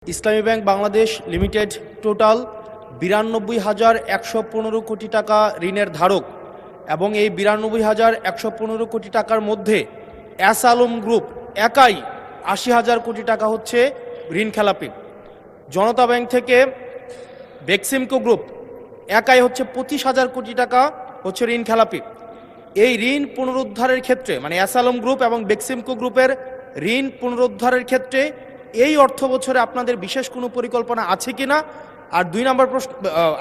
ইসলামী bank Bangladesh limited total 92,115 কোটি টাকা ঋণের ধারক এবং এই 92,115 কোটি টাকার মধ্যে এস আলম গ্রুপ একাই 80,000 কোটি টাকা হচ্ছে ঋণ খেলাপি। জনতা ব্যাংক থেকে বেক্সিমকো গ্রুপ একাই হচ্ছে 25,000 কোটি টাকা হচ্ছে ঋণ খেলাপি। এই ঋণ পুনরুদ্ধারের ক্ষেত্রে মানে এস আলম গ্রুপ এবং বেক্সিমকো গ্রুপের ঋণ পুনরুদ্ধারের ক্ষেত্রে এই অর্থ বছরে আপনাদের বিশেষ কোনো পরিকল্পনা আছে কিনা, আর 2 নম্বর প্রশ্ন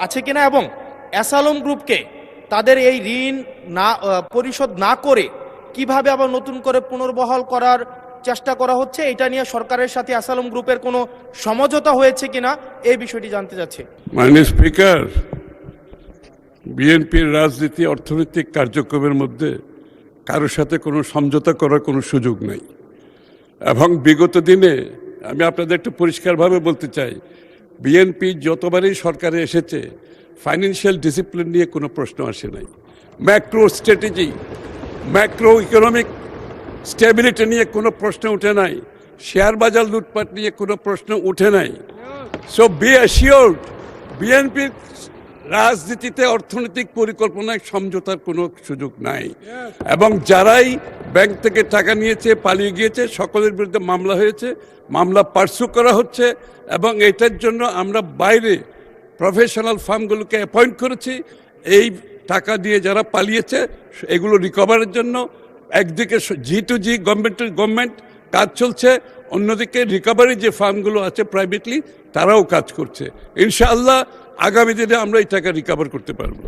আছে কিনা, এবং এস আলম গ্রুপকে তাদের এই ঋণ না পরিশোধ না করে কিভাবে আবার নতুন করে পুনর্বহাল করার চেষ্টা করা হচ্ছে, এটা নিয়ে সরকারের সাথে এস আলম গ্রুপের কোনো সমঝোতা হয়েছে কিনা এই বিষয়টি জানতে চাচ্ছি। মাননীয় স্পিকার, বিএনপির রাজনীতি অর্থনৈতিক কার্যক্রমের মধ্যে কারোর সাথে কোনো সমঝোতা করার কোনো সুযোগ নেই। এবং বিগত দিনে আমি আপনাদের একটু পরিষ্কারভাবে বলতে চাই, বিএনপি যতবারই সরকারে এসেছে ফাইন্যান্সিয়াল ডিসিপ্লিন নিয়ে কোনো প্রশ্ন আসে নাই, macro strategy, macro economic stability নিয়ে কোনো প্রশ্ন উঠে নাই, শেয়ার বাজার লুটপাট নিয়ে কোনো প্রশ্ন উঠে নাই। সো বি অ্যাসিওর্ড, বিএনপির রাজনীতিতে অর্থনৈতিক পরিকল্পনায় সমঝোতার কোনো সুযোগ নাই। এবং যারাই ব্যাংক থেকে টাকা নিয়েছে, পালিয়ে গিয়েছে, সকলের বিরুদ্ধে মামলা হয়েছে, মামলা পার্সু করা হচ্ছে। এবং এটার জন্য আমরা বাইরে প্রফেশনাল ফার্মগুলোকে অ্যাপয়েন্ট করেছি এই টাকা দিয়ে যারা পালিয়েছে এগুলো রিকভারের জন্য। একদিকে G2G গভর্নমেন্ট টু গভর্নমেন্ট কাজ চলছে, অন্যদিকে রিকভারি যে ফার্মগুলো আছে প্রাইভেটলি তারাও কাজ করছে। ইনশাআল্লাহ আগামী দিনে আমরা এই টাকা রিকভার করতে পারবো।